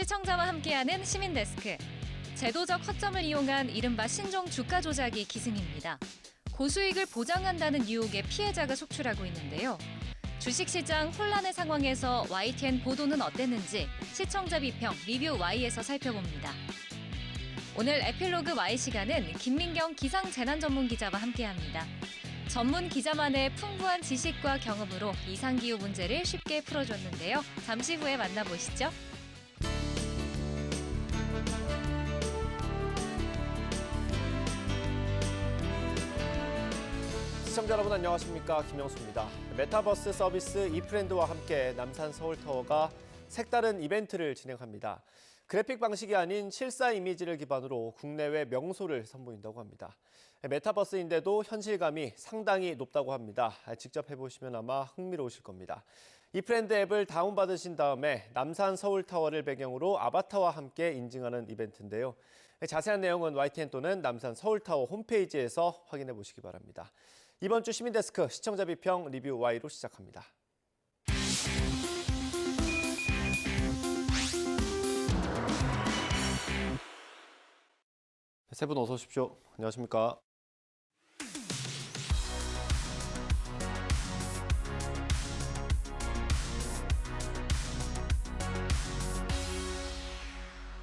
시청자와 함께하는 시민데스크. 제도적 허점을 이용한 이른바 신종 주가 조작이 기승입니다. 고수익을 보장한다는 유혹에 피해자가 속출하고 있는데요. 주식시장 혼란의 상황에서 YTN 보도는 어땠는지 시청자 비평 리뷰 Y에서 살펴봅니다. 오늘 에필로그 Y 시간은 김민경 기상재난전문기자와 함께합니다. 전문 기자만의 풍부한 지식과 경험으로 이상기후 문제를 쉽게 풀어줬는데요. 잠시 후에 만나보시죠. 시청자 여러분 안녕하십니까, 김영수입니다. 메타버스 서비스 이프렌드와 함께 남산 서울타워가 색다른 이벤트를 진행합니다. 그래픽 방식이 아닌 실사 이미지를 기반으로 국내외 명소를 선보인다고 합니다. 메타버스인데도 현실감이 상당히 높다고 합니다. 직접 해보시면 아마 흥미로우실 겁니다. 이프렌드 앱을 다운받으신 다음에 남산 서울타워를 배경으로 아바타와 함께 인증하는 이벤트인데요. 자세한 내용은 YTN 또는 남산 서울타워 홈페이지에서 확인해 보시기 바랍니다. 이번 주 시민데스크 시청자 비평 리뷰 Y로 시작합니다. 세 분 어서 오십시오. 안녕하십니까.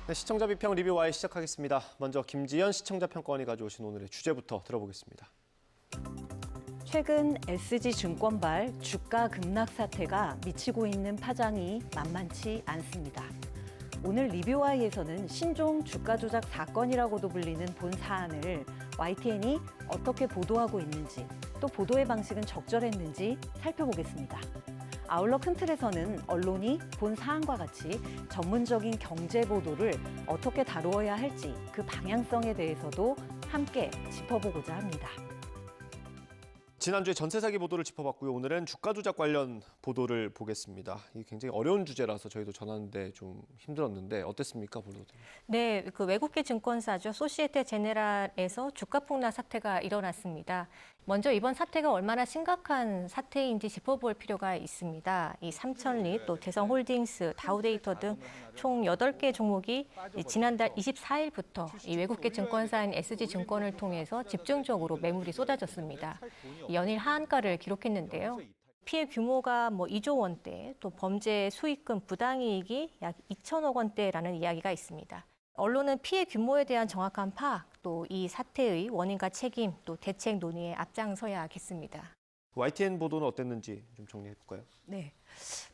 네, 시청자 비평 리뷰 Y 시작하겠습니다. 먼저 김지연 시청자 평가원이 가져오신 오늘의 주제부터 들어보겠습니다. 최근 SG증권발 주가 급락 사태가 미치고 있는 파장이 만만치 않습니다. 오늘 리뷰와이에서는 신종 주가 조작 사건이라고도 불리는 본 사안을 YTN이 어떻게 보도하고 있는지, 또 보도의 방식은 적절했는지 살펴보겠습니다. 아울러 큰 틀에서는 언론이 본 사안과 같이 전문적인 경제 보도를 어떻게 다루어야 할지 그 방향성에 대해서도 함께 짚어보고자 합니다. 지난주에 전세 사기 보도를 짚어봤고요. 오늘은 주가 조작 관련 보도를 보겠습니다. 이게 굉장히 어려운 주제라서 저희도 전하는데 좀 힘들었는데 어땠습니까, 보도들? 네, 그 외국계 증권사죠. 소시에테 제네랄에서 주가 폭락 사태가 일어났습니다. 먼저 이번 사태가 얼마나 심각한 사태인지 짚어볼 필요가 있습니다. 이 삼천리, 또 대성홀딩스, 다우데이터 등 총 8개 종목이 지난달 24일부터 이 외국계 증권사인 SG증권을 통해서 집중적으로 매물이 쏟아졌습니다. 연일 하한가를 기록했는데요. 피해 규모가 2조 원대, 또 범죄 수익금 부당이익이 약 2천억 원대라는 이야기가 있습니다. 언론은 피해 규모에 대한 정확한 파악, 또 이 사태의 원인과 책임, 또 대책 논의에 앞장서야겠습니다. YTN 보도는 어땠는지 좀 정리해볼까요? 네,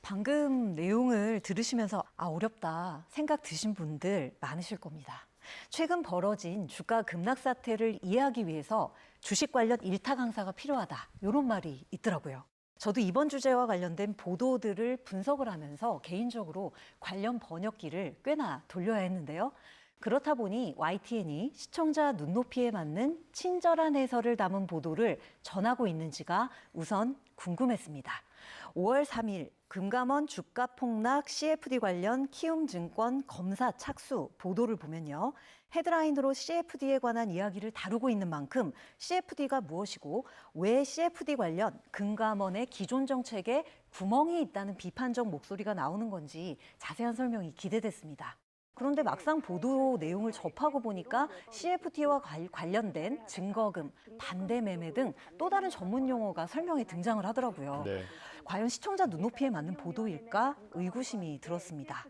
방금 내용을 들으시면서 어렵다 생각 드신 분들 많으실 겁니다. 최근 벌어진 주가 급락 사태를 이해하기 위해서 주식 관련 일타 강사가 필요하다, 이런 말이 있더라고요. 저도 이번 주제와 관련된 보도들을 분석을 하면서 개인적으로 관련 번역기를 꽤나 돌려야 했는데요. 그렇다 보니 YTN이 시청자 눈높이에 맞는 친절한 해설을 담은 보도를 전하고 있는지가 우선 궁금했습니다. 5월 3일 금감원 주가 폭락 CFD 관련 키움증권 검사 착수 보도를 보면요. 헤드라인으로 CFD에 관한 이야기를 다루고 있는 만큼 CFD가 무엇이고 왜 CFD 관련 금감원의 기존 정책에 구멍이 있다는 비판적 목소리가 나오는 건지 자세한 설명이 기대됐습니다. 그런데 막상 보도 내용을 접하고 보니까 CFD와 관련된 증거금, 반대 매매 등 또 다른 전문 용어가 설명에 등장을 하더라고요. 네. 과연 시청자 눈높이에 맞는 보도일까 의구심이 들었습니다.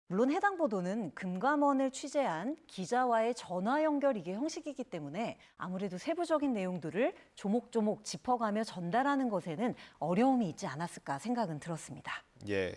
물론 해당 보도는 금감원을 취재한 기자와의 전화 연결 이게 형식이기 때문에 아무래도 세부적인 내용들을 조목조목 짚어가며 전달하는 것에는 어려움이 있지 않았을까 생각은 들었습니다. 예,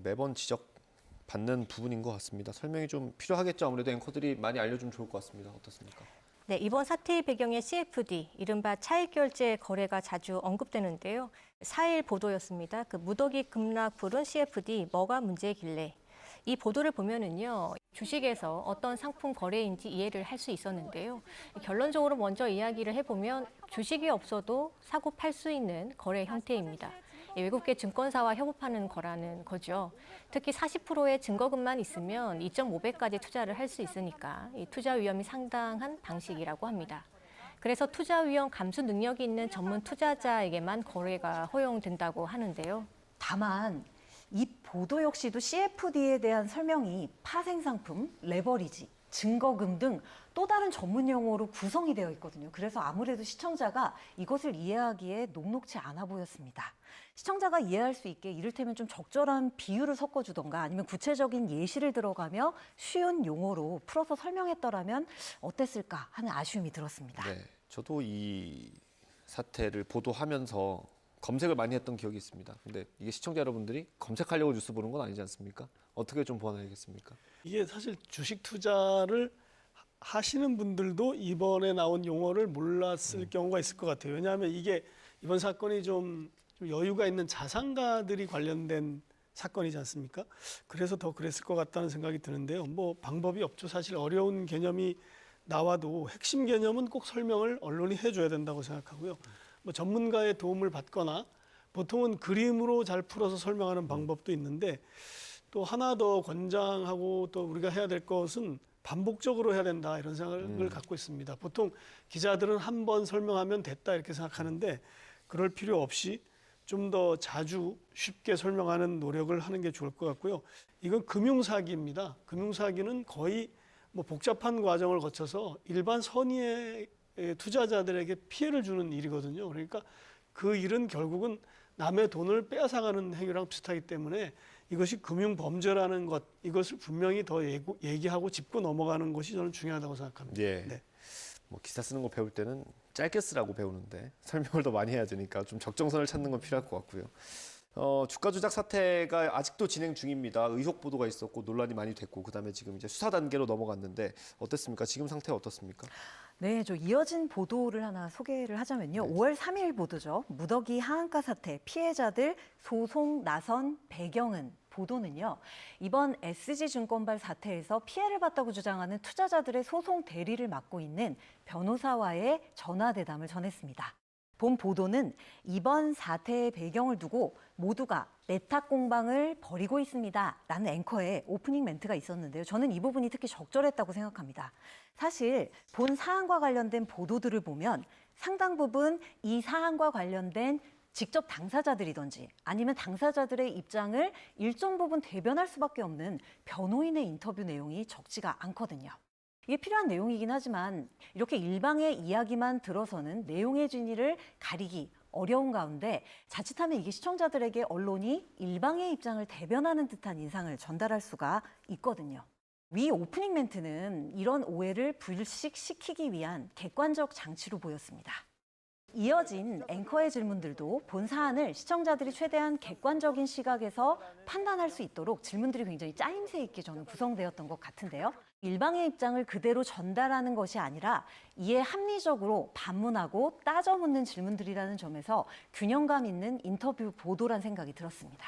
매번 지적받는 부분인 것 같습니다. 설명이 좀 필요하겠죠. 아무래도 앵커들이 많이 알려주면 좋을 것 같습니다. 어떻습니까? 네, 이번 사태의 배경에 CFD, 이른바 차익결제 거래가 자주 언급되는데요. 4일 보도였습니다. 그 무더기 급락 부른 CFD, 뭐가 문제길래. 이 보도를 보면은요, 주식에서 어떤 상품 거래인지 이해를 할 수 있었는데요. 결론적으로 먼저 이야기를 해보면 주식이 없어도 사고 팔 수 있는 거래 형태입니다. 외국계 증권사와 협업하는 거라는 거죠. 특히 40%의 증거금만 있으면 2.5배까지 투자를 할 수 있으니까 이 투자 위험이 상당한 방식이라고 합니다. 그래서 투자 위험 감수 능력이 있는 전문 투자자에게만 거래가 허용된다고 하는데요. 다만 이 보도 역시도 CFD에 대한 설명이 파생상품, 레버리지, 증거금 등 또 다른 전문 용어로 구성이 되어 있거든요. 그래서 아무래도 시청자가 이것을 이해하기에 녹록치 않아 보였습니다. 시청자가 이해할 수 있게 이를테면 좀 적절한 비유를 섞어주던가 아니면 구체적인 예시를 들어가며 쉬운 용어로 풀어서 설명했더라면 어땠을까 하는 아쉬움이 들었습니다. 네, 저도 이 사태를 보도하면서 검색을 많이 했던 기억이 있습니다. 근데 이게 시청자 여러분들이 검색하려고 뉴스 보는 건 아니지 않습니까? 어떻게 좀 보완해야겠습니까? 이게 사실 주식 투자를 하시는 분들도 이번에 나온 용어를 몰랐을 경우가 있을 것 같아요. 왜냐하면 이게 이번 사건이 좀 여유가 있는 자산가들이 관련된 사건이지 않습니까? 그래서 더 그랬을 것 같다는 생각이 드는데요. 뭐 방법이 없죠. 사실 어려운 개념이 나와도 핵심 개념은 꼭 설명을 언론이 해줘야 된다고 생각하고요. 뭐 전문가의 도움을 받거나 보통은 그림으로 잘 풀어서 설명하는 방법도 있는데 또 하나 더 권장하고 또 우리가 해야 될 것은 반복적으로 해야 된다 이런 생각을 갖고 있습니다. 보통 기자들은 한 번 설명하면 됐다 이렇게 생각하는데 그럴 필요 없이 좀 더 자주 쉽게 설명하는 노력을 하는 게 좋을 것 같고요. 이건 금융사기입니다. 금융사기는 거의 뭐 복잡한 과정을 거쳐서 일반 선의의 투자자들에게 피해를 주는 일이거든요. 그러니까 그 일은 결국은 남의 돈을 빼앗아가는 행위랑 비슷하기 때문에 이것이 금융범죄라는 것, 이것을 분명히 더 얘기하고 짚고 넘어가는 것이 저는 중요하다고 생각합니다. 예. 네. 뭐 기사 쓰는 거 배울 때는 짧게 쓰라고 배우는데 설명을 더 많이 해야 되니까 좀 적정선을 찾는 건 필요할 것 같고요. 주가 조작 사태가 아직도 진행 중입니다. 의혹 보도가 있었고 논란이 많이 됐고 그다음에 지금 이제 수사 단계로 넘어갔는데 어땠습니까? 지금 상태 어떻습니까? 네, 저 이어진 보도를 하나 소개를 하자면요. 5월 3일 보도죠. 무더기 하한가 사태 피해자들 소송 나선 배경은 보도는요. 이번 SG증권발 사태에서 피해를 봤다고 주장하는 투자자들의 소송 대리를 맡고 있는 변호사와의 전화대담을 전했습니다. 본 보도는 이번 사태의 배경을 두고 모두가 내탁 공방을 벌이고 있습니다. 라는 앵커의 오프닝 멘트가 있었는데요. 저는 이 부분이 특히 적절했다고 생각합니다. 사실 본 사안과 관련된 보도들을 보면 상당 부분 이 사안과 관련된 직접 당사자들이든지 아니면 당사자들의 입장을 일정 부분 대변할 수밖에 없는 변호인의 인터뷰 내용이 적지가 않거든요. 이게 필요한 내용이긴 하지만 이렇게 일방의 이야기만 들어서는 내용의 진위를 가리기 어려운 가운데 자칫하면 이게 시청자들에게 언론이 일방의 입장을 대변하는 듯한 인상을 전달할 수가 있거든요. 위 오프닝 멘트는 이런 오해를 불식시키기 위한 객관적 장치로 보였습니다. 이어진 앵커의 질문들도 본 사안을 시청자들이 최대한 객관적인 시각에서 판단할 수 있도록 질문들이 굉장히 짜임새 있게 저는 구성되었던 것 같은데요. 일방의 입장을 그대로 전달하는 것이 아니라 이에 합리적으로 반문하고 따져 묻는 질문들이라는 점에서 균형감 있는 인터뷰 보도란 생각이 들었습니다.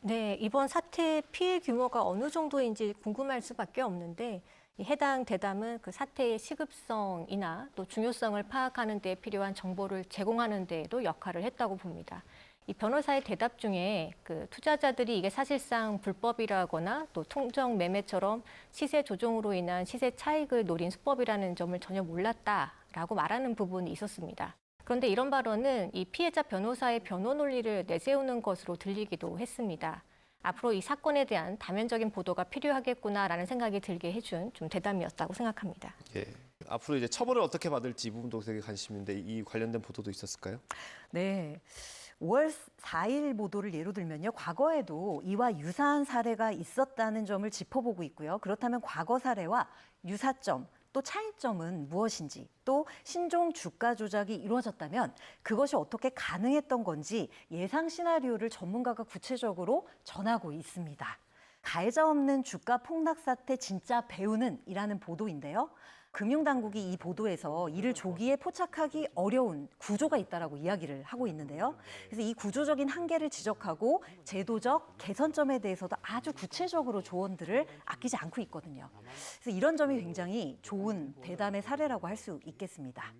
네, 이번 사태의 피해 규모가 어느 정도인지 궁금할 수밖에 없는데 이 해당 대담은 그 사태의 시급성이나 또 중요성을 파악하는 데 필요한 정보를 제공하는 데에도 역할을 했다고 봅니다. 이 변호사의 대답 중에 그 투자자들이 이게 사실상 불법이라거나 또 통정 매매처럼 시세 조정으로 인한 시세 차익을 노린 수법이라는 점을 전혀 몰랐다라고 말하는 부분이 있었습니다. 그런데 이런 발언은 이 피해자 변호사의 변호 논리를 내세우는 것으로 들리기도 했습니다. 앞으로 이 사건에 대한 다면적인 보도가 필요하겠구나라는 생각이 들게 해준 좀 대담이었다고 생각합니다. 예. 앞으로 이제 처벌을 어떻게 받을지 이 부분도 되게 관심인데 이 관련된 보도도 있었을까요? 네. 5월 4일 보도를 예로 들면요. 과거에도 이와 유사한 사례가 있었다는 점을 짚어보고 있고요. 그렇다면 과거 사례와 유사점, 또 차이점은 무엇인지, 또 신종 주가 조작이 이루어졌다면 그것이 어떻게 가능했던 건지 예상 시나리오를 전문가가 구체적으로 전하고 있습니다. 가해자 없는 주가 폭락 사태 진짜 배우는 이라는 보도인데요. 금융당국이 이 보도에서 이를 조기에 포착하기 어려운 구조가 있다라고 이야기를 하고 있는데요. 그래서 이 구조적인 한계를 지적하고 제도적 개선점에 대해서도 아주 구체적으로 조언들을 아끼지 않고 있거든요. 그래서 이런 점이 굉장히 좋은 대담의 사례라고 할 수 있겠습니다.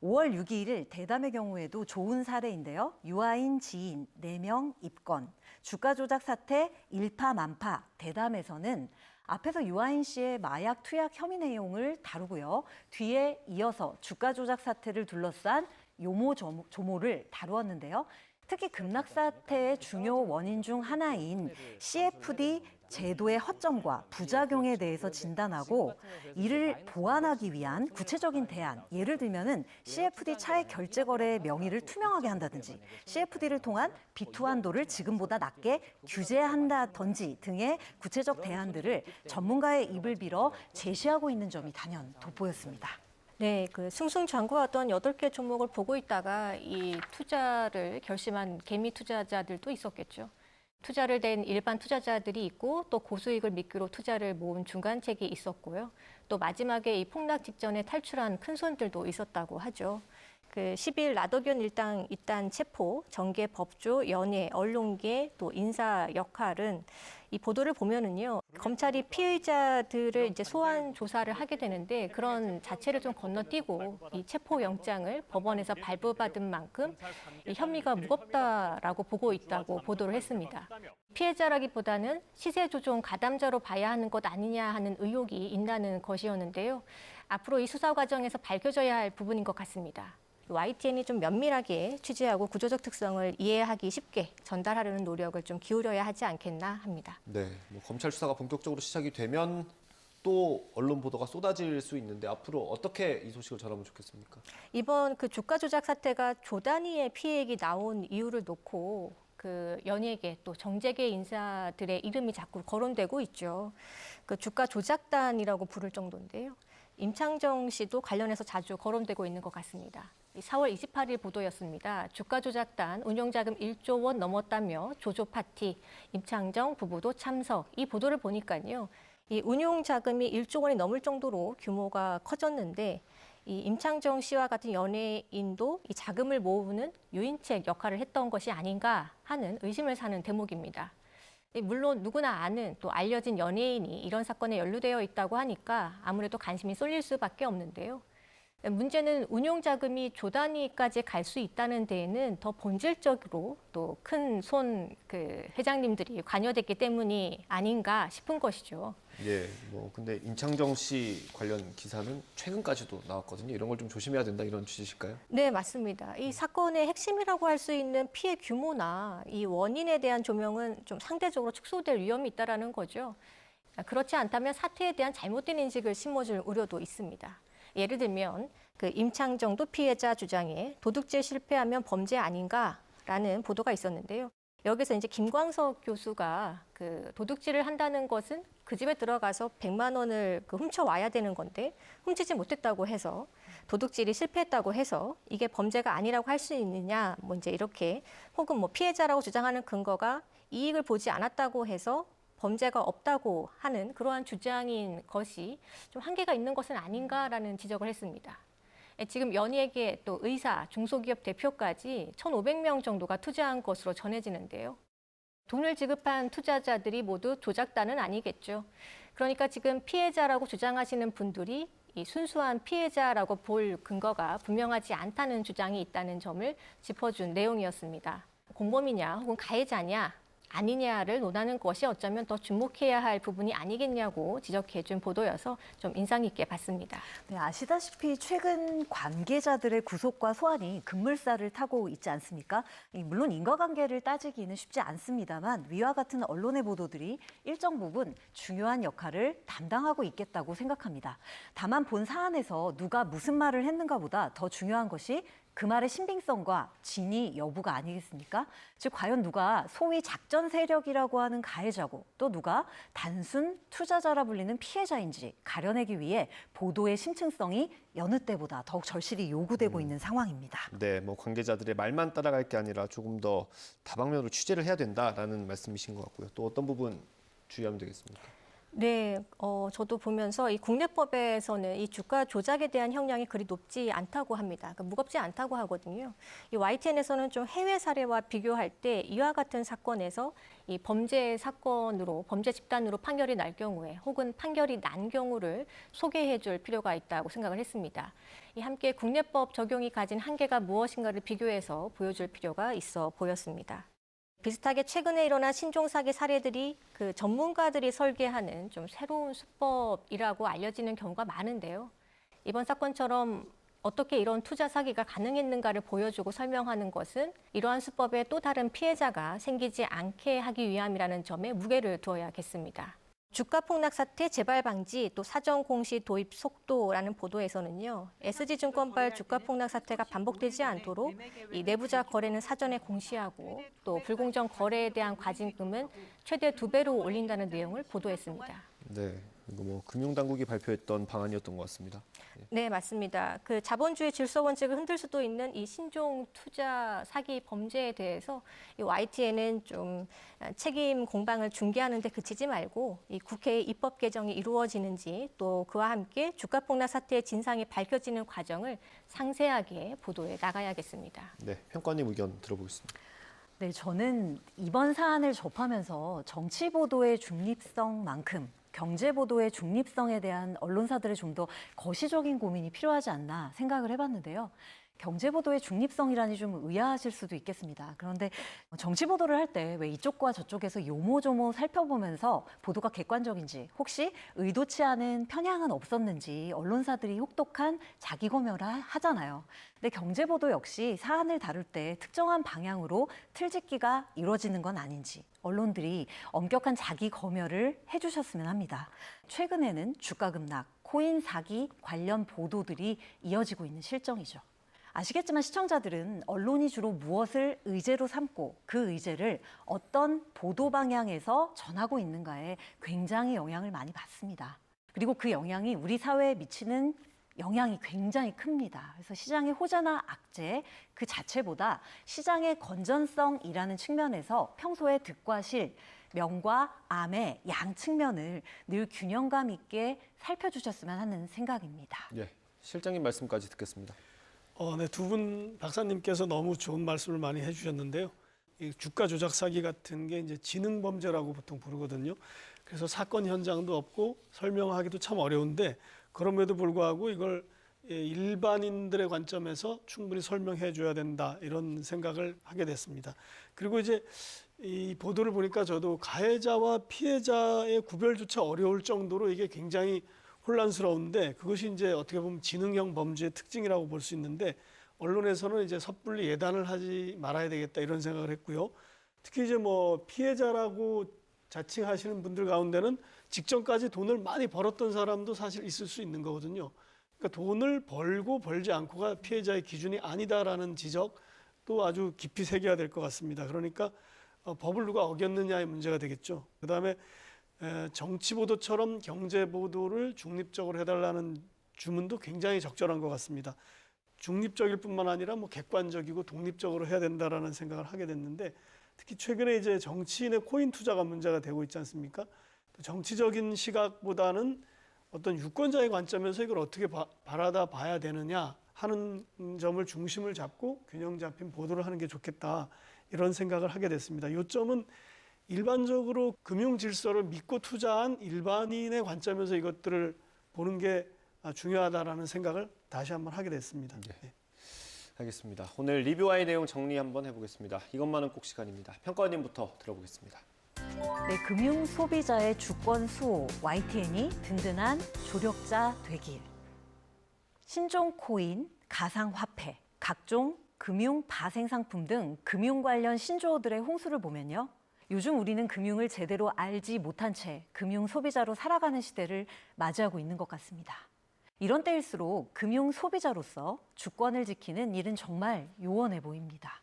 5월 6일 대담의 경우에도 좋은 사례인데요. 유아인 지인 4명 입건, 주가 조작 사태 일파만파 대담에서는 앞에서 유아인 씨의 마약 투약 혐의 내용을 다루고요. 뒤에 이어서 주가 조작 사태를 둘러싼 요모조모를 다루었는데요. 특히 급락사태의 중요 원인 중 하나인 CFD 제도의 허점과 부작용에 대해서 진단하고 이를 보완하기 위한 구체적인 대안, 예를 들면은 CFD 차액 결제 거래의 명의를 투명하게 한다든지 CFD를 통한 비투 한도를 지금보다 낮게 규제한다든지 등의 구체적 대안들을 전문가의 입을 빌어 제시하고 있는 점이 단연 돋보였습니다. 네, 그 승승장구하던 8개 종목을 보고 있다가 이 투자를 결심한 개미 투자자들도 있었겠죠. 투자를 댄 일반 투자자들이 있고 또 고수익을 미끼로 투자를 모은 중간책이 있었고요. 또 마지막에 이 폭락 직전에 탈출한 큰손들도 있었다고 하죠. 그 10일 라더견 일당 이단 체포, 정계 법조, 연예, 언론계, 또 인사 역할은 이 보도를 보면은요, 검찰이 피의자들을 이제 소환 조사를 하게 되는데 그런 자체를 좀 건너뛰고 이 체포 영장을 법원에서 발부받은 만큼 이 혐의가 무겁다라고 보고 있다고 보도를 했습니다. 피해자라기보다는 시세 조종 가담자로 봐야 하는 것 아니냐 하는 의혹이 있다는 것이었는데요. 앞으로 이 수사 과정에서 밝혀져야 할 부분인 것 같습니다. YTN이 좀 면밀하게 취재하고 구조적 특성을 이해하기 쉽게 전달하려는 노력을 좀 기울여야 하지 않겠나 합니다. 네, 뭐 검찰 수사가 본격적으로 시작이 되면 또 언론 보도가 쏟아질 수 있는데 앞으로 어떻게 이 소식을 전하면 좋겠습니까? 이번 그 주가 조작 사태가 조 단위의 피해액이 나온 이유를 놓고 그 연예계 또 정재계 인사들의 이름이 자꾸 거론되고 있죠. 그 주가 조작단이라고 부를 정도인데요. 임창정 씨도 관련해서 자주 거론되고 있는 것 같습니다. 4월 28일 보도였습니다. 주가 조작단 운용자금 1조 원 넘었다며 조조 파티, 임창정 부부도 참석. 이 보도를 보니까요. 이 운용자금이 1조 원이 넘을 정도로 규모가 커졌는데 이 임창정 씨와 같은 연예인도 이 자금을 모으는 유인책 역할을 했던 것이 아닌가 하는 의심을 사는 대목입니다. 물론 누구나 아는 또 알려진 연예인이 이런 사건에 연루되어 있다고 하니까 아무래도 관심이 쏠릴 수밖에 없는데요. 문제는 운용자금이 조 단위까지 갈 수 있다는 데에는 더 본질적으로 또 큰 손 그 회장님들이 관여됐기 때문이 아닌가 싶은 것이죠. 예, 뭐 근데 임창정 씨 관련 기사는 최근까지도 나왔거든요. 이런 걸 좀 조심해야 된다 이런 취지실까요? 네, 맞습니다. 이 사건의 핵심이라고 할 수 있는 피해 규모나 이 원인에 대한 조명은 좀 상대적으로 축소될 위험이 있다라는 거죠. 그렇지 않다면 사태에 대한 잘못된 인식을 심어줄 우려도 있습니다. 예를 들면 그 임창정도 피해자 주장에 도둑질 실패하면 범죄 아닌가라는 보도가 있었는데요. 여기서 이제 김광석 교수가 그 도둑질을 한다는 것은 그 집에 들어가서 100만 원을 그 훔쳐와야 되는 건데 훔치지 못했다고 해서 도둑질이 실패했다고 해서 이게 범죄가 아니라고 할 수 있느냐 뭐 이제 이렇게 혹은 뭐 피해자라고 주장하는 근거가 이익을 보지 않았다고 해서 범죄가 없다고 하는 그러한 주장인 것이 좀 한계가 있는 것은 아닌가라는 지적을 했습니다. 지금 연예계 또 의사, 중소기업 대표까지 1,500명 정도가 투자한 것으로 전해지는데요. 돈을 지급한 투자자들이 모두 조작단은 아니겠죠. 그러니까 지금 피해자라고 주장하시는 분들이 이 순수한 피해자라고 볼 근거가 분명하지 않다는 주장이 있다는 점을 짚어준 내용이었습니다. 공범이냐 혹은 가해자냐 아니냐를 논하는 것이 어쩌면 더 주목해야 할 부분이 아니겠냐고 지적해준 보도여서 좀 인상 깊게 봤습니다. 네, 아시다시피 최근 관계자들의 구속과 소환이 급물살을 타고 있지 않습니까? 물론 인과관계를 따지기는 쉽지 않습니다만 위와 같은 언론의 보도들이 일정 부분 중요한 역할을 담당하고 있겠다고 생각합니다. 다만 본 사안에서 누가 무슨 말을 했는가보다 더 중요한 것이 그 말의 신빙성과 진위 여부가 아니겠습니까? 즉 과연 누가 소위 작전 세력이라고 하는 가해자고 또 누가 단순 투자자라 불리는 피해자인지 가려내기 위해 보도의 심층성이 여느 때보다 더욱 절실히 요구되고 있는 상황입니다. 네, 뭐 관계자들의 말만 따라갈 게 아니라 조금 더 다방면으로 취재를 해야 된다라는 말씀이신 것 같고요. 또 어떤 부분 주의하면 되겠습니까? 네, 저도 보면서 이 국내법에서는 이 주가 조작에 대한 형량이 그리 높지 않다고 합니다. 그러니까 무겁지 않다고 하거든요. 이 YTN에서는 좀 해외 사례와 비교할 때 이와 같은 사건에서 이 범죄 사건으로 범죄 집단으로 판결이 날 경우에 혹은 판결이 난 경우를 소개해 줄 필요가 있다고 생각을 했습니다. 이 함께 국내법 적용이 가진 한계가 무엇인가를 비교해서 보여줄 필요가 있어 보였습니다. 비슷하게 최근에 일어난 신종 사기 사례들이 그 전문가들이 설계하는 좀 새로운 수법이라고 알려지는 경우가 많은데요. 이번 사건처럼 어떻게 이런 투자 사기가 가능했는가를 보여주고 설명하는 것은 이러한 수법에 또 다른 피해자가 생기지 않게 하기 위함이라는 점에 무게를 두어야겠습니다. 주가 폭락 사태 재발 방지 또 사전 공시 도입 속도라는 보도에서는요. SG증권발 주가 폭락 사태가 반복되지 않도록 이 내부자 거래는 사전에 공시하고 또 불공정 거래에 대한 과징금은 최대 2배로 올린다는 내용을 보도했습니다. 네, 이거 뭐 금융당국이 발표했던 방안이었던 것 같습니다. 네, 맞습니다. 그 자본주의 질서 원칙을 흔들 수도 있는 이 신종 투자 사기 범죄에 대해서 이 YTN은 좀 책임 공방을 중개하는 데 그치지 말고 이 국회의 입법 개정이 이루어지는지 또 그와 함께 주가 폭락 사태의 진상이 밝혀지는 과정을 상세하게 보도해 나가야겠습니다. 네, 평가님 의견 들어보겠습니다. 네, 저는 이번 사안을 접하면서 정치 보도의 중립성만큼 경제 보도의 중립성에 대한 언론사들의 좀 더 거시적인 고민이 필요하지 않나 생각을 해봤는데요. 경제 보도의 중립성이라니 좀 의아하실 수도 있겠습니다. 그런데 정치 보도를 할 때 왜 이쪽과 저쪽에서 요모조모 살펴보면서 보도가 객관적인지 혹시 의도치 않은 편향은 없었는지 언론사들이 혹독한 자기 검열을 하잖아요. 근데 경제 보도 역시 사안을 다룰 때 특정한 방향으로 틀짓기가 이루어지는 건 아닌지 언론들이 엄격한 자기 검열을 해주셨으면 합니다. 최근에는 주가 급락, 코인 사기 관련 보도들이 이어지고 있는 실정이죠. 아시겠지만 시청자들은 언론이 주로 무엇을 의제로 삼고 그 의제를 어떤 보도 방향에서 전하고 있는가에 굉장히 영향을 많이 받습니다. 그리고 그 영향이 우리 사회에 미치는 영향이 굉장히 큽니다. 그래서 시장의 호재나 악재 그 자체보다 시장의 건전성이라는 측면에서 평소에 득과 실, 명과 암의 양 측면을 늘 균형감 있게 살펴주셨으면 하는 생각입니다. 예, 실장님 말씀까지 듣겠습니다. 네, 두 분 박사님께서 너무 좋은 말씀을 많이 해주셨는데요. 이 주가 조작 사기 같은 게 이제 지능 범죄라고 보통 부르거든요. 그래서 사건 현장도 없고 설명하기도 참 어려운데 그럼에도 불구하고 이걸 일반인들의 관점에서 충분히 설명해 줘야 된다 이런 생각을 하게 됐습니다. 그리고 이제 이 보도를 보니까 저도 가해자와 피해자의 구별조차 어려울 정도로 이게 굉장히 혼란스러운데 그것이 이제 어떻게 보면 지능형 범죄의 특징이라고 볼 수 있는데 언론에서는 이제 섣불리 예단을 하지 말아야 되겠다 이런 생각을 했고요. 특히 이제 뭐 피해자라고 자칭하시는 분들 가운데는 직전까지 돈을 많이 벌었던 사람도 사실 있을 수 있는 거거든요. 그러니까 돈을 벌고 벌지 않고가 피해자의 기준이 아니다라는 지적도 아주 깊이 새겨야 될 것 같습니다. 그러니까 법을 누가 어겼느냐의 문제가 되겠죠. 그다음에 정치 보도처럼 경제 보도를 중립적으로 해달라는 주문도 굉장히 적절한 것 같습니다. 중립적일 뿐만 아니라 뭐 객관적이고 독립적으로 해야 된다라는 생각을 하게 됐는데 특히 최근에 이제 정치인의 코인 투자가 문제가 되고 있지 않습니까? 정치적인 시각보다는 어떤 유권자의 관점에서 이걸 어떻게 바라다 봐야 되느냐 하는 점을 중심을 잡고 균형 잡힌 보도를 하는 게 좋겠다 이런 생각을 하게 됐습니다. 요점은 일반적으로 금융 질서를 믿고 투자한 일반인의 관점에서 이것들을 보는 게 중요하다라는 생각을 다시 한번 하게 됐습니다. 네. 알겠습니다. 오늘 리뷰와의 내용 정리 한번 해보겠습니다. 이것만은 꼭 시간입니다. 평가원님부터 들어보겠습니다. 네, 금융 소비자의 주권 수호, YTN이 든든한 조력자 되길. 신종 코인, 가상화폐, 각종 금융 파생 상품 등 금융 관련 신조어들의 홍수를 보면요. 요즘 우리는 금융을 제대로 알지 못한 채 금융 소비자로 살아가는 시대를 맞이하고 있는 것 같습니다. 이런 때일수록 금융 소비자로서 주권을 지키는 일은 정말 요원해 보입니다.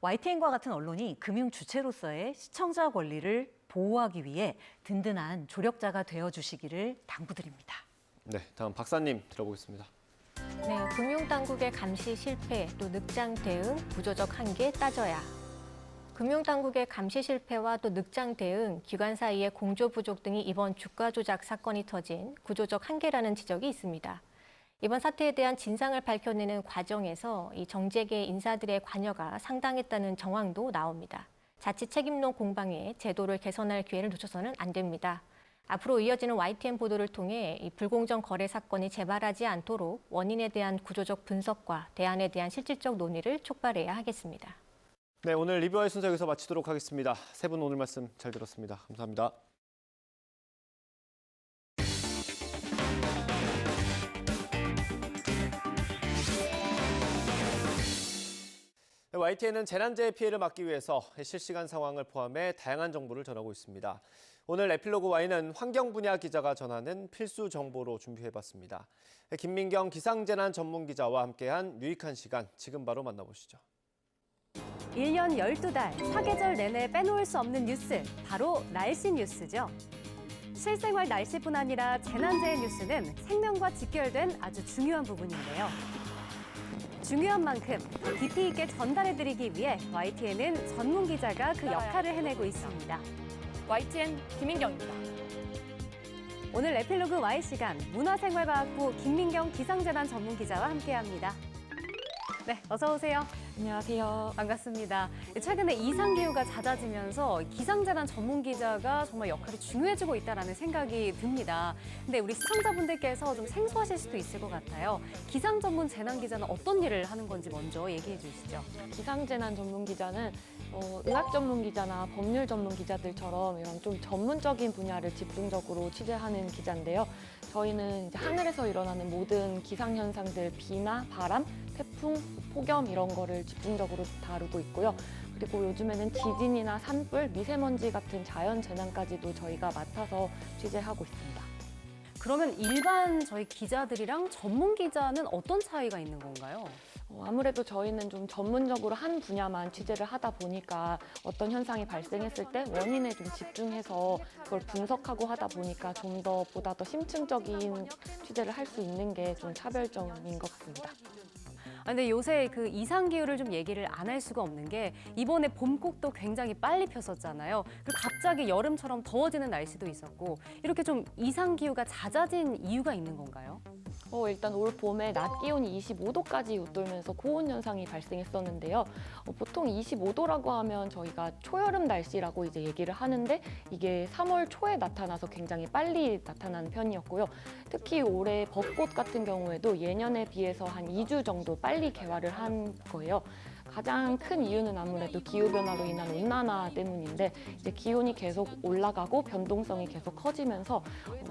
YTN과 같은 언론이 금융 주체로서의 시청자 권리를 보호하기 위해 든든한 조력자가 되어주시기를 당부드립니다. 네, 다음 박사님 들어보겠습니다. 네, 금융당국의 감시 실패 또 늑장 대응 구조적 한계 따져야. 금융당국의 감시 실패와 또 늑장 대응, 기관 사이의 공조 부족 등이 이번 주가 조작 사건이 터진 구조적 한계라는 지적이 있습니다. 이번 사태에 대한 진상을 밝혀내는 과정에서 이 정재계 인사들의 관여가 상당했다는 정황도 나옵니다. 자칫 책임론 공방에 제도를 개선할 기회를 놓쳐서는 안 됩니다. 앞으로 이어지는 YTN 보도를 통해 이 불공정 거래 사건이 재발하지 않도록 원인에 대한 구조적 분석과 대안에 대한 실질적 논의를 촉발해야 하겠습니다. 네, 오늘 리뷰와의 순서 여기서 마치도록 하겠습니다. 세 분 오늘 말씀 잘 들었습니다. 감사합니다. YTN은 재난재해 피해를 막기 위해서 실시간 상황을 포함해 다양한 정보를 전하고 있습니다. 오늘 에필로그 Y는 환경 분야 기자가 전하는 필수 정보로 준비해봤습니다. 김민경 기상재난 전문 기자와 함께한 유익한 시간, 지금 바로 만나보시죠. 1년 12달, 사계절 내내 빼놓을 수 없는 뉴스, 바로 날씨 뉴스죠. 실생활 날씨뿐 아니라 재난재해 뉴스는 생명과 직결된 아주 중요한 부분인데요. 중요한 만큼 더 깊이 있게 전달해드리기 위해 YTN은 전문 기자가 그 역할을 해내고 있습니다. YTN 김민경입니다. 오늘 에필로그 Y 시간, 문화생활과학부 김민경 기상재난 전문 기자와 함께합니다. 네, 어서 오세요. 안녕하세요. 반갑습니다. 최근에 이상기후가 잦아지면서 기상재난 전문 기자가 정말 역할이 중요해지고 있다는 생각이 듭니다. 근데 우리 시청자분들께서 좀 생소하실 수도 있을 것 같아요. 기상 전문 재난 기자는 어떤 일을 하는 건지 먼저 얘기해 주시죠. 기상재난 전문 기자는 의학 전문 기자나 법률 전문 기자들처럼 이런 좀 전문적인 분야를 집중적으로 취재하는 기자인데요. 저희는 이제 하늘에서 일어나는 모든 기상 현상들, 비나 바람, 태풍, 폭염 이런 거를 집중적으로 다루고 있고요. 그리고 요즘에는 지진이나 산불, 미세먼지 같은 자연 재난까지도 저희가 맡아서 취재하고 있습니다. 그러면 일반 저희 기자들이랑 전문 기자는 어떤 차이가 있는 건가요? 아무래도 저희는 좀 전문적으로 한 분야만 취재를 하다 보니까 어떤 현상이 발생했을 때 원인에 좀 집중해서 그걸 분석하고 하다 보니까 좀 더 보다 더 심층적인 취재를 할 수 있는 게 좀 차별점인 것 같습니다. 근데 요새 그 이상기후를 좀 얘기를 안 할 수가 없는 게 이번에 봄꽃도 굉장히 빨리 폈었잖아요. 그리고 갑자기 여름처럼 더워지는 날씨도 있었고 이렇게 좀 이상기후가 잦아진 이유가 있는 건가요? 일단 올 봄에 낮 기온이 25도까지 웃돌면서 고온 현상이 발생했었는데요. 보통 25도라고 하면 저희가 초여름 날씨라고 이제 얘기를 하는데 이게 3월 초에 나타나서 굉장히 빨리 나타난 편이었고요. 특히 올해 벚꽃 같은 경우에도 예년에 비해서 한 2주 정도 빨리 개화를 한 거예요. 가장 큰 이유는 아무래도 기후변화로 인한 온난화 때문인데 이제 기온이 계속 올라가고 변동성이 계속 커지면서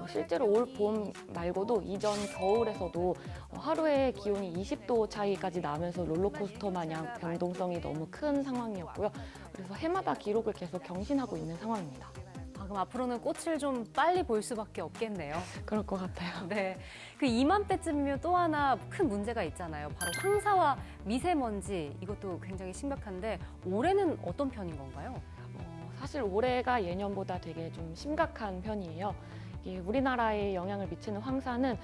실제로 올 봄 말고도 이전 겨울에서도 하루에 기온이 20도 차이까지 나면서 롤러코스터 마냥 변동성이 너무 큰 상황이었고요. 그래서 해마다 기록을 계속 경신하고 있는 상황입니다. 그럼 앞으로는 꽃을 좀 빨리 볼 수밖에 없겠네요. 그럴 것 같아요. 네, 그 이맘때쯤이면 또 하나 큰 문제가 있잖아요. 바로 황사와 미세먼지, 이것도 굉장히 심각한데 올해는 어떤 편인 건가요? 사실 올해가 예년보다 되게 좀 심각한 편이에요. 이게 우리나라에 영향을 미치는 황사는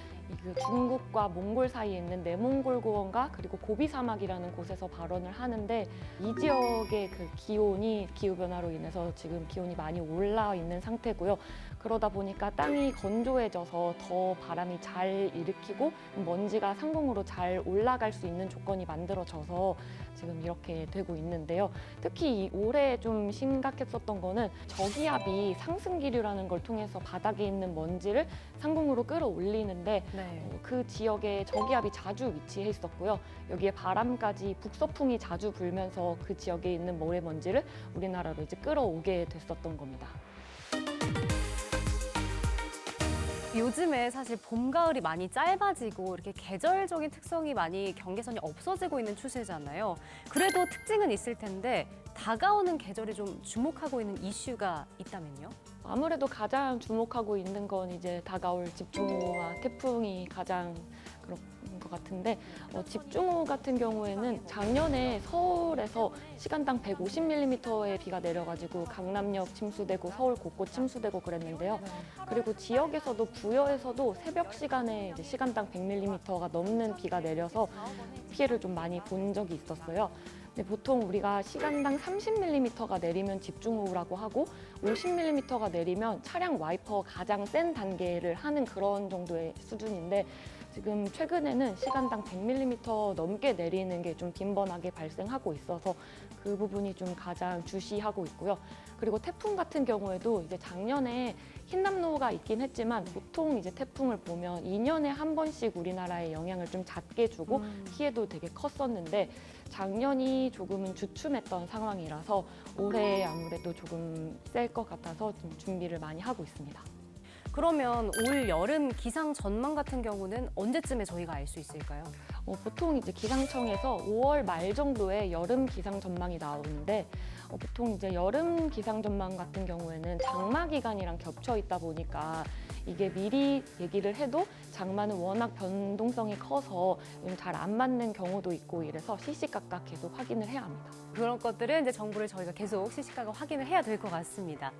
그 중국과 몽골 사이에 있는 내몽골 고원과 그리고 고비 사막이라는 곳에서 발원을 하는데 이 지역의 그 기온이 기후변화로 인해서 지금 기온이 많이 올라 있는 상태고요. 그러다 보니까 땅이 건조해져서 더 바람이 잘 일으키고 먼지가 상공으로 잘 올라갈 수 있는 조건이 만들어져서 지금 이렇게 되고 있는데요. 특히 올해 좀 심각했었던 거는 저기압이 상승기류라는 걸 통해서 바닥에 있는 먼지를 상공으로 끌어올리는데 네. 그 지역에 저기압이 자주 위치해 있었고요. 여기에 바람까지 북서풍이 자주 불면서 그 지역에 있는 모래먼지를 우리나라로 이제 끌어오게 됐었던 겁니다. 요즘에 사실 봄, 가을이 많이 짧아지고 이렇게 계절적인 특성이 많이 경계선이 없어지고 있는 추세잖아요. 그래도 특징은 있을 텐데 다가오는 계절에 좀 주목하고 있는 이슈가 있다면요? 아무래도 가장 주목하고 있는 건 이제 다가올 집중호우와 태풍이 가장 그런 것 같은데 집중호우 같은 경우에는 작년에 서울에서 시간당 150mm의 비가 내려가지고 강남역 침수되고 서울 곳곳 침수되고 그랬는데요. 그리고 지역에서도 부여에서도 새벽 시간에 이제 시간당 100mm가 넘는 비가 내려서 피해를 좀 많이 본 적이 있었어요. 근데 보통 우리가 시간당 30mm가 내리면 집중호우라고 하고 50mm가 내리면 차량 와이퍼 가장 센 단계를 하는 그런 정도의 수준인데 지금 최근에는 시간당 100mm 넘게 내리는 게 좀 빈번하게 발생하고 있어서 그 부분이 좀 가장 주시하고 있고요. 그리고 태풍 같은 경우에도 이제 작년에 흰남노가 있긴 했지만 보통 이제 태풍을 보면 2년에 한 번씩 우리나라에 영향을 좀 잦게 주고 피해도 되게 컸었는데 작년이 조금은 주춤했던 상황이라서 올해 아무래도 조금 셀 것 같아서 좀 준비를 많이 하고 있습니다. 그러면 올 여름 기상 전망 같은 경우는 언제쯤에 저희가 알 수 있을까요? 보통 이제 기상청에서 5월 말 정도에 여름 기상 전망이 나오는데 보통 이제 여름 기상 전망 같은 경우에는 장마 기간이랑 겹쳐 있다 보니까 이게 미리 얘기를 해도 장마는 워낙 변동성이 커서 잘 안 맞는 경우도 있고 이래서 시시각각 계속 확인을 해야 합니다. 그런 것들은 이제 정보를 저희가 계속 시시각각 확인을 해야 될 것 같습니다.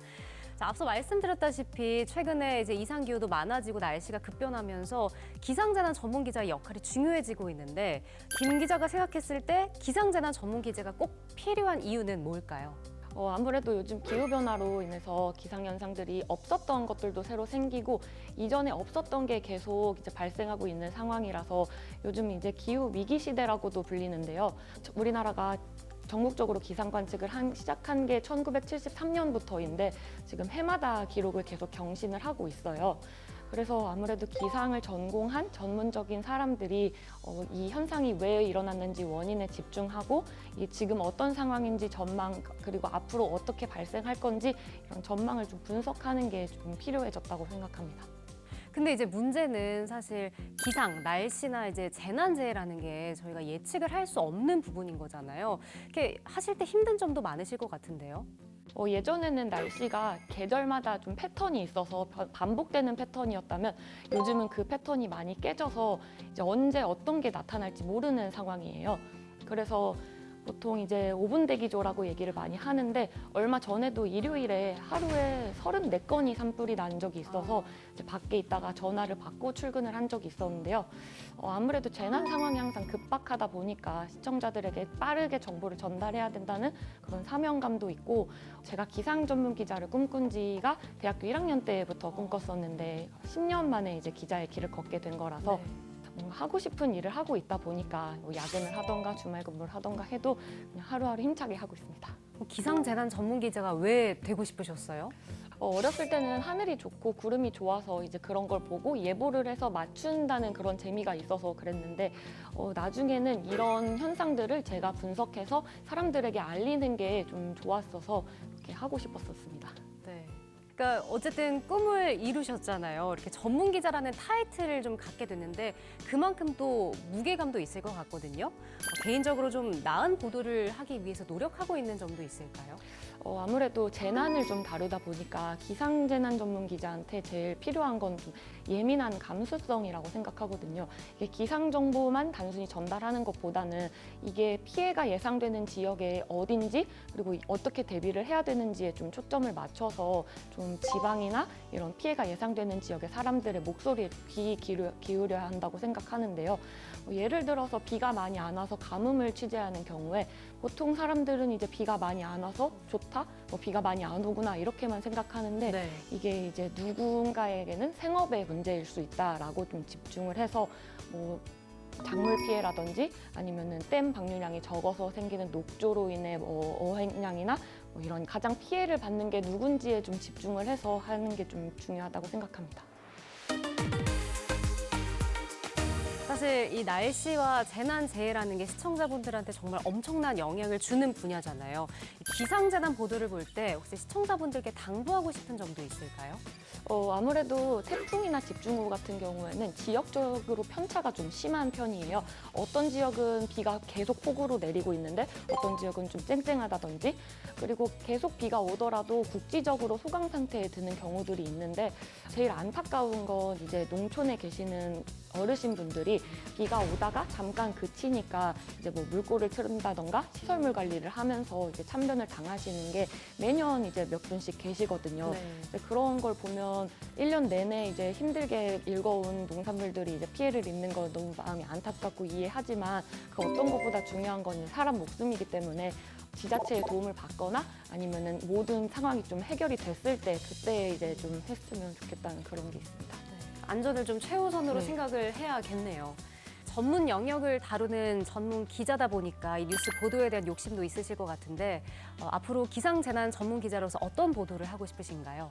자, 앞서 말씀드렸다시피 최근에 이제 이상 기후도 많아지고 날씨가 급변하면서 기상재난 전문 기자의 역할이 중요해지고 있는데 김 기자가 생각했을 때 기상재난 전문 기자가 꼭 필요한 이유는 뭘까요? 아무래도 요즘 기후변화로 인해서 기상현상들이 없었던 것들도 새로 생기고 이전에 없었던 게 계속 이제 발생하고 있는 상황이라서 요즘 이제 기후 위기 시대라고도 불리는데요. 우리나라가 전국적으로 기상 관측을 시작한 게 1973년부터인데 지금 해마다 기록을 계속 경신을 하고 있어요. 그래서 아무래도 기상을 전공한 전문적인 사람들이 이 현상이 왜 일어났는지 원인에 집중하고 지금 어떤 상황인지 전망 그리고 앞으로 어떻게 발생할 건지 이런 전망을 좀 분석하는 게 좀 필요해졌다고 생각합니다. 근데 이제 문제는 사실 기상, 날씨나 이제 재난재해라는 게 저희가 예측을 할 수 없는 부분인 거잖아요. 이렇게 하실 때 힘든 점도 많으실 것 같은데요. 예전에는 날씨가 계절마다 좀 패턴이 있어서 반복되는 패턴이었다면 요즘은 그 패턴이 많이 깨져서 이제 언제 어떤 게 나타날지 모르는 상황이에요. 그래서 보통 이제 5분 대기조라고 얘기를 많이 하는데 얼마 전에도 일요일에 하루에 34건이 산불이 난 적이 있어서 이제 밖에 있다가 전화를 받고 출근을 한 적이 있었는데요. 아무래도 재난 상황이 항상 급박하다 보니까 시청자들에게 빠르게 정보를 전달해야 된다는 그런 사명감도 있고 제가 기상 전문 기자를 꿈꾼 지가 대학교 1학년 때부터 꿈꿨었는데 10년 만에 이제 기자의 길을 걷게 된 거라서 하고 싶은 일을 하고 있다 보니까 야근을 하던가 주말 근무를 하던가 해도 그냥 하루하루 힘차게 하고 있습니다. 기상재난 전문 기자가 왜 되고 싶으셨어요? 어렸을 때는 하늘이 좋고 구름이 좋아서 이제 그런 걸 보고 예보를 해서 맞춘다는 그런 재미가 있어서 그랬는데 나중에는 이런 현상들을 제가 분석해서 사람들에게 알리는 게 좀 좋았어서 그렇게 하고 싶었었습니다. 네. 그러니까 어쨌든 꿈을 이루셨잖아요. 이렇게 전문 기자라는 타이틀을 좀 갖게 됐는데 그만큼 또 무게감도 있을 것 같거든요. 개인적으로 좀 나은 보도를 하기 위해서 노력하고 있는 점도 있을까요? 아무래도 재난을 좀 다루다 보니까 기상재난 전문 기자한테 제일 필요한 건 좀 예민한 감수성이라고 생각하거든요. 이게 기상 정보만 단순히 전달하는 것보다는 이게 피해가 예상되는 지역에 어딘지 그리고 어떻게 대비를 해야 되는지에 좀 초점을 맞춰서 좀 지방이나 이런 피해가 예상되는 지역의 사람들의 목소리에 귀 기울여야 한다고 생각하는데요. 예를 들어서 비가 많이 안 와서 가뭄을 취재하는 경우에 보통 사람들은 이제 비가 많이 안 와서 좋다, 비가 많이 안 오구나 이렇게만 생각하는데 네. 이게 이제 누군가에게는 생업의 문제일 수 있다라고 좀 집중을 해서 작물 피해라든지 아니면은 댐 방류량이 적어서 생기는 녹조로 인해 어획량이나 이런 가장 피해를 받는 게 누군지에 좀 집중을 해서 하는 게 좀 중요하다고 생각합니다. 사실 이 날씨와 재난재해라는 게 시청자분들한테 정말 엄청난 영향을 주는 분야잖아요. 기상재난 보도를 볼 때 혹시 시청자분들께 당부하고 싶은 점도 있을까요? 아무래도 태풍이나 집중호우 같은 경우에는 지역적으로 편차가 좀 심한 편이에요. 어떤 지역은 비가 계속 폭우로 내리고 있는데 어떤 지역은 좀 쨍쨍하다든지 그리고 계속 비가 오더라도 국지적으로 소강 상태에 드는 경우들이 있는데 제일 안타까운 건 이제 농촌에 계시는 어르신분들이 비가 오다가 잠깐 그치니까 이제 물꼬를 틀은다던가 시설물 관리를 하면서 이제 참변을 당하시는 게 매년 이제 몇 분씩 계시거든요. 네. 그런 걸 보면 1년 내내 이제 힘들게 일궈온 농산물들이 이제 피해를 입는 거 너무 마음이 안타깝고 이해하지만 그 어떤 것보다 중요한 건 사람 목숨이기 때문에 지자체의 도움을 받거나 아니면은 모든 상황이 좀 해결이 됐을 때 그때 이제 좀 했으면 좋겠다는 그런 게 있습니다. 안전을 좀 최우선으로 네. 생각을 해야겠네요. 전문 영역을 다루는 전문 기자다 보니까 이 뉴스 보도에 대한 욕심도 있으실 것 같은데 앞으로 기상재난 전문 기자로서 어떤 보도를 하고 싶으신가요?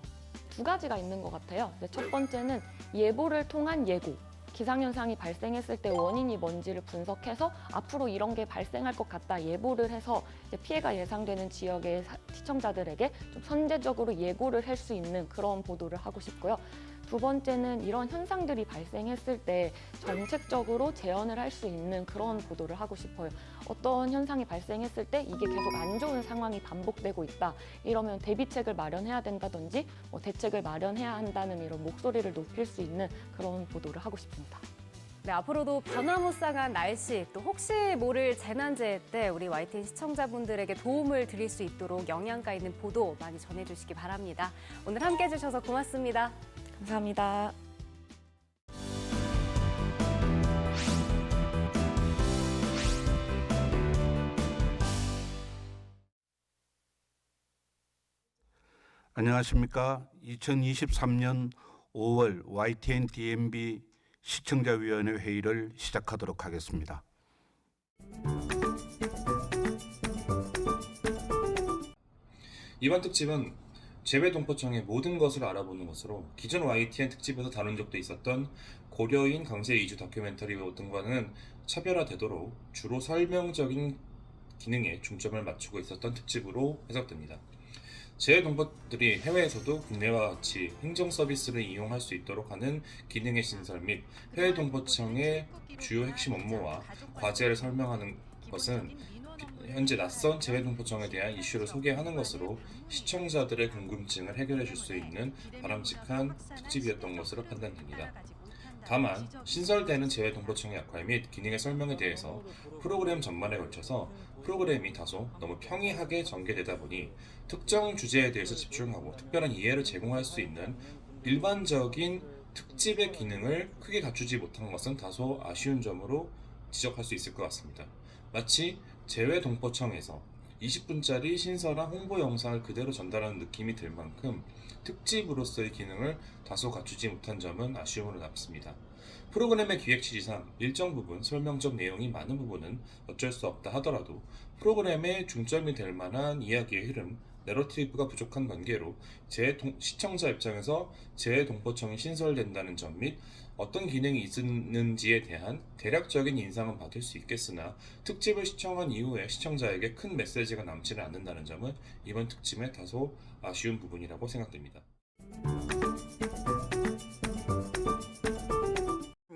두 가지가 있는 것 같아요. 첫 번째는 예보를 통한 예고. 기상현상이 발생했을 때 원인이 뭔지를 분석해서 앞으로 이런 게 발생할 것 같다 예보를 해서 이제 피해가 예상되는 지역의 시청자들에게 좀 선제적으로 예고를 할 수 있는 그런 보도를 하고 싶고요. 두 번째는 이런 현상들이 발생했을 때 정책적으로 재현을 할 수 있는 그런 보도를 하고 싶어요. 어떤 현상이 발생했을 때 이게 계속 안 좋은 상황이 반복되고 있다. 이러면 대비책을 마련해야 된다든지 대책을 마련해야 한다는 이런 목소리를 높일 수 있는 그런 보도를 하고 싶습니다. 네, 앞으로도 변화무쌍한 날씨, 또 혹시 모를 재난재해 때 우리 YTN 시청자분들에게 도움을 드릴 수 있도록 영양가 있는 보도 많이 전해주시기 바랍니다. 오늘 함께 해주셔서 고맙습니다. 감사합니다. 안녕하십니까. 2023년 5월 YTN DMB 시청자위원회 회의를 시작하도록 하겠습니다. 이번 특집은 재외동포청의 모든 것을 알아보는 것으로 기존 YTN 특집에서 다룬 적도 있었던 고려인 강제 이주 다큐멘터리 등과는 차별화되도록 주로 설명적인 기능에 중점을 맞추고 있었던 특집으로 해석됩니다. 재외동포들이 해외에서도 국내와 같이 행정 서비스를 이용할 수 있도록 하는 기능의 신설 및 해외동포청의 주요 핵심 업무와 과제를 설명하는 것은 현재 낯선 재외동포청에 대한 이슈를 소개하는 것으로 시청자들의 궁금증을 해결해 줄 수 있는 바람직한 특집이었던 것으로 판단됩니다. 다만 신설되는 재외동포청의 역할 및 기능의 설명에 대해서 프로그램 전반에 걸쳐서 프로그램이 다소 너무 평이하게 전개되다 보니 특정 주제에 대해서 집중하고 특별한 이해를 제공할 수 있는 일반적인 특집의 기능을 크게 갖추지 못한 것은 다소 아쉬운 점으로 지적할 수 있을 것 같습니다. 마치 재외동포청에서 20분짜리 신설한 홍보 영상을 그대로 전달하는 느낌이 들 만큼 특집으로서의 기능을 다소 갖추지 못한 점은 아쉬움으로 남습니다. 프로그램의 기획 취지상 일정 부분 설명적 내용이 많은 부분은 어쩔 수 없다 하더라도 프로그램의 중점이 될 만한 이야기의 흐름, 내러티브가 부족한 관계로 시청자 입장에서 재외동포청이 신설된다는 점 및 어떤 기능이 있는지에 대한 대략적인 인상은 받을 수 있겠으나 특집을 시청한 이후에 시청자에게 큰 메시지가 남지는 않는다는 점은 이번 특집의 다소 아쉬운 부분이라고 생각됩니다.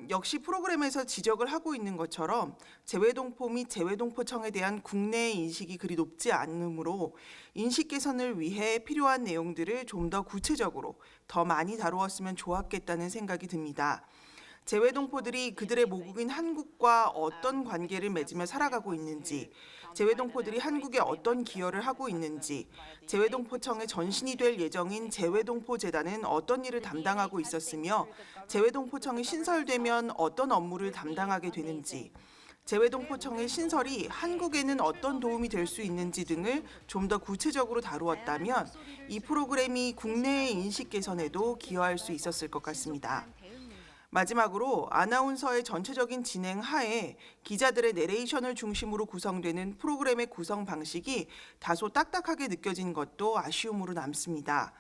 역시 프로그램에서 지적을 하고 있는 것처럼 재외동포 및 재외동포청에 대한 국내의 인식이 그리 높지 않으므로 인식 개선을 위해 필요한 내용들을 좀 더 구체적으로 더 많이 다루었으면 좋았겠다는 생각이 듭니다. 재외동포들이 그들의 모국인 한국과 어떤 관계를 맺으며 살아가고 있는지, 재외동포들이 한국에 어떤 기여를 하고 있는지, 재외동포청의 전신이 될 예정인 재외동포재단은 어떤 일을 담당하고 있었으며 재외동포청이 신설되면 어떤 업무를 담당하게 되는지, 재외동포청의 신설이 한국에는 어떤 도움이 될 수 있는지 등을 좀 더 구체적으로 다루었다면 이 프로그램이 국내의 인식 개선에도 기여할 수 있었을 것 같습니다. 마지막으로 아나운서의 전체적인 진행 하에 기자들의 내레이션을 중심으로 구성되는 프로그램의 구성 방식이 다소 딱딱하게 느껴진 것도 아쉬움으로 남습니다.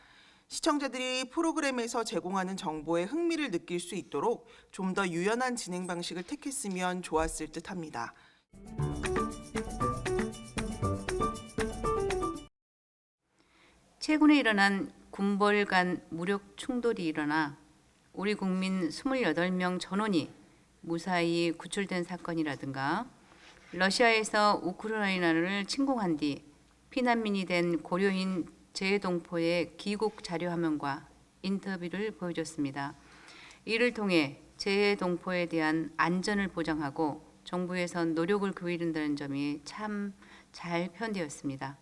시청자들이 프로그램에서 제공하는 정보에 흥미를 느낄 수 있도록 좀 더 유연한 진행 방식을 택했으면 좋았을 듯합니다. 최근에 일어난 군벌 간 무력 충돌이 일어나 우리 국민 28명 전원이 무사히 구출된 사건이라든가 러시아에서 우크라이나를 침공한 뒤 피난민이 된 고려인 재외동포의 귀국 자료 화면과 인터뷰를 보여줬습니다. 이를 통해 재외동포에 대한 안전을 보장하고 정부에선 노력을 기울인다는 점이 참 잘 표현되었습니다.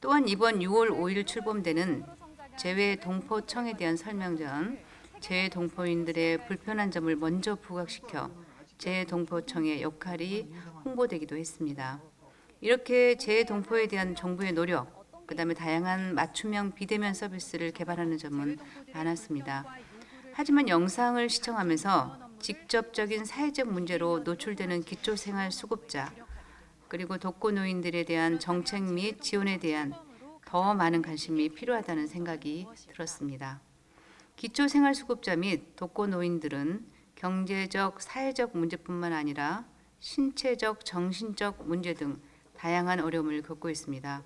또한 이번 6월 5일 출범되는 재외동포청에 대한 설명전, 재외동포인들의 불편한 점을 먼저 부각시켜 재외동포청의 역할이 홍보되기도 했습니다. 이렇게 재외동포에 대한 정부의 노력, 그다음에 다양한 맞춤형 비대면 서비스를 개발하는 점은 많았습니다. 하지만 영상을 시청하면서 직접적인 사회적 문제로 노출되는 기초생활수급자, 그리고 독거노인들에 대한 정책 및 지원에 대한 더 많은 관심이 필요하다는 생각이 들었습니다. 기초생활수급자 및 독거노인들은 경제적, 사회적 문제뿐만 아니라 신체적, 정신적 문제 등 다양한 어려움을 겪고 있습니다.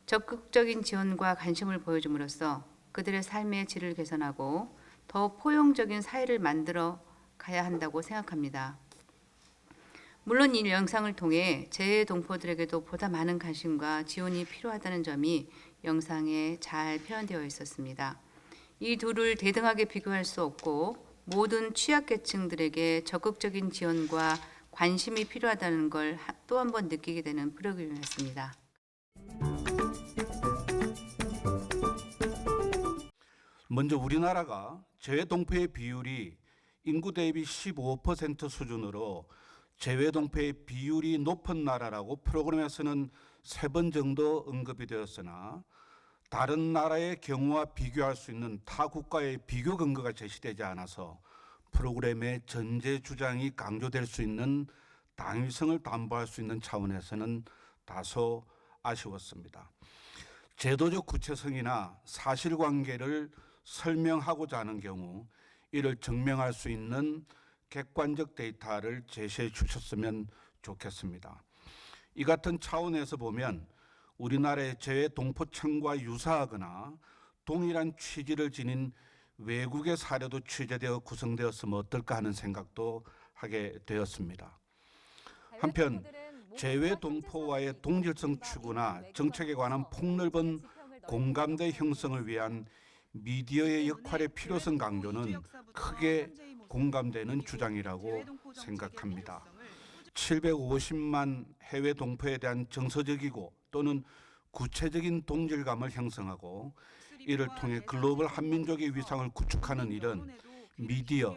적극적인 지원과 관심을 보여줌으로써 그들의 삶의 질을 개선하고 더 포용적인 사회를 만들어 가야 한다고 생각합니다. 물론 이 영상을 통해 재외 동포들에게도 보다 많은 관심과 지원이 필요하다는 점이 영상에 잘 표현되어 있었습니다. 이 둘을 대등하게 비교할 수 없고 모든 취약계층들에게 적극적인 지원과 관심이 필요하다는 걸 또 한 번 느끼게 되는 프로그램이었습니다. 먼저 우리나라가 재외 동포의 비율이 인구 대비 15% 수준으로 재외 동포의 비율이 높은 나라라고 프로그램에서는 3번 정도 언급이 되었으나 다른 나라의 경우와 비교할 수 있는 타 국가의 비교 근거가 제시되지 않아서 프로그램의 전제 주장이 강조될 수 있는 당위성을 담보할 수 있는 차원에서는 다소 아쉬웠습니다. 제도적 구체성이나 사실관계를 설명하고자 하는 경우 이를 증명할 수 있는 객관적 데이터를 제시해 주셨으면 좋겠습니다. 이 같은 차원에서 보면 우리나라의 재외 동포층과 유사하거나 동일한 취지를 지닌 외국의 사례도 취재되어 구성되었으면 어떨까 하는 생각도 하게 되었습니다. 한편 재외 동포와의 동질성 추구나 정책에 관한 폭넓은 공감대 형성을 위한 미디어의 역할의 필요성 강조는 크게 공감되는 주장이라고 생각합니다. 750만 해외 동포에 대한 정서적이고 또는 구체적인 동질감을 형성하고 이를 통해 글로벌 한민족의 위상을 구축하는 일은 미디어,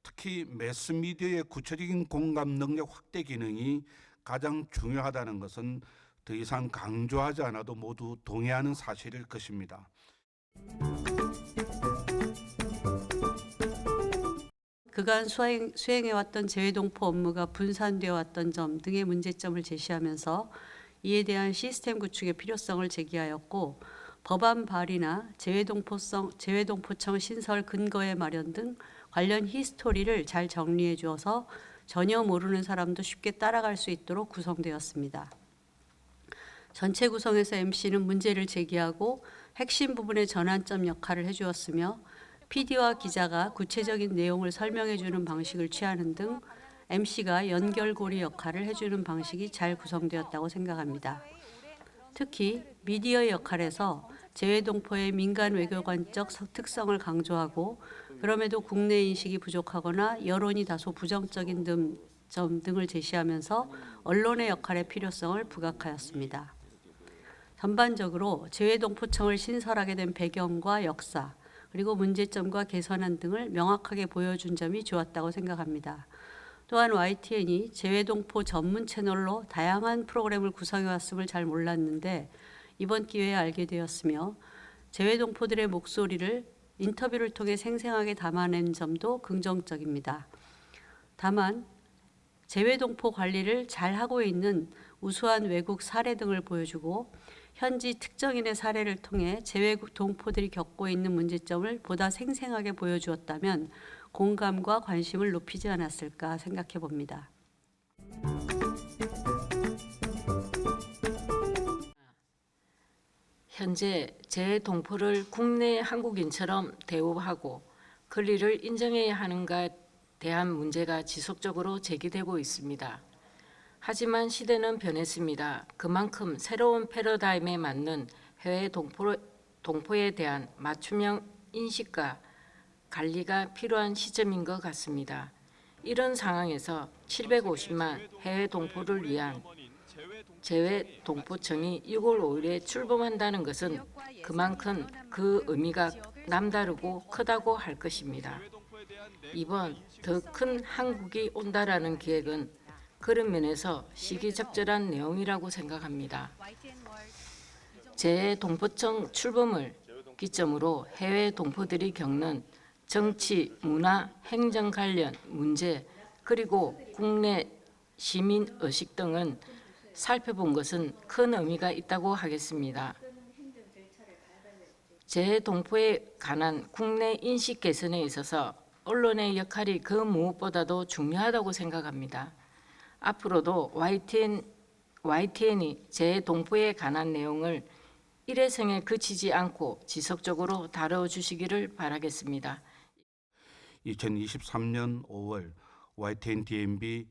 특히 매스미디어의 구체적인 공감 능력 확대 기능이 가장 중요하다는 것은 더 이상 강조하지 않아도 모두 동의하는 사실일 것입니다. 그간 수행해왔던 재외동포 업무가 분산되어 왔던 점 등의 문제점을 제시하면서 이에 대한 시스템 구축의 필요성을 제기하였고 법안 발의나 재외동포청 신설 근거의 마련 등 관련 히스토리를 잘 정리해 주어서 전혀 모르는 사람도 쉽게 따라갈 수 있도록 구성되었습니다. 전체 구성에서 MC는 문제를 제기하고 핵심 부분의 전환점 역할을 해주었으며 PD와 기자가 구체적인 내용을 설명해 주는 방식을 취하는 등 MC가 연결고리 역할을 해주는 방식이 잘 구성되었다고 생각합니다. 특히 미디어의 역할에서 재외동포의 민간 외교관적 특성을 강조하고 그럼에도 국내 인식이 부족하거나 여론이 다소 부정적인 점 등을 제시하면서 언론의 역할의 필요성을 부각하였습니다. 전반적으로 재외동포청을 신설하게 된 배경과 역사, 그리고 문제점과 개선안 등을 명확하게 보여준 점이 좋았다고 생각합니다. 또한 YTN이 재외동포 전문 채널로 다양한 프로그램을 구성해왔음을 잘 몰랐는데 이번 기회에 알게 되었으며 재외동포들의 목소리를 인터뷰를 통해 생생하게 담아낸 점도 긍정적입니다. 다만 재외동포 관리를 잘하고 있는 우수한 외국 사례 등을 보여주고 현지 특정인의 사례를 통해 재외동포들이 겪고 있는 문제점을 보다 생생하게 보여주었다면 공감과 관심을 높이지 않았을까 생각해 봅니다. 현재 재외동포를 국내 한국인처럼 대우하고 권리를 인정해야 하는가에 대한 문제가 지속적으로 제기되고 있습니다. 하지만 시대는 변했습니다. 그만큼 새로운 패러다임에 맞는 해외 동포에 대한 맞춤형 인식과 관리가 필요한 시점인 것 같습니다. 이런 상황에서 750만 해외 동포를 위한 재외 동포청이 6월 5일에 출범한다는 것은 그만큼 그 의미가 남다르고 크다고 할 것입니다. 이번 더 큰 한국이 온다라는 기획은 그런 면에서 시기적절한 내용이라고 생각합니다. 재외동포청 출범을 기점으로 해외 동포들이 겪는 정치, 문화, 행정 관련 문제 그리고 국내 시민 의식 등은 살펴본 것은 큰 의미가 있다고 하겠습니다. 재외동포에 관한 국내 인식 개선에 있어서 언론의 역할이 그 무엇보다도 중요하다고 생각합니다. 앞으로도 YTN이 재외동포에 관한 내용을 일회성에 그치지 않고 지속적으로 다뤄주시기를 바라겠습니다. 2023년 5월 YTN DMB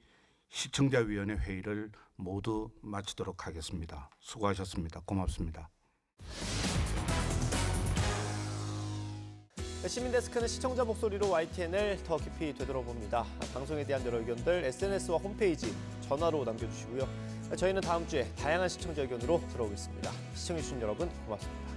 시청자위원회 회의를 모두 마치도록 하겠습니다. 수고하셨습니다. 고맙습니다. 시민데스크는 시청자 목소리로 YTN을 더 깊이 되돌아봅니다. 방송에 대한 여러 의견들 SNS와 홈페이지, 전화로 남겨주시고요. 저희는 다음 주에 다양한 시청자 의견으로 돌아오겠습니다. 시청해주신 여러분 고맙습니다.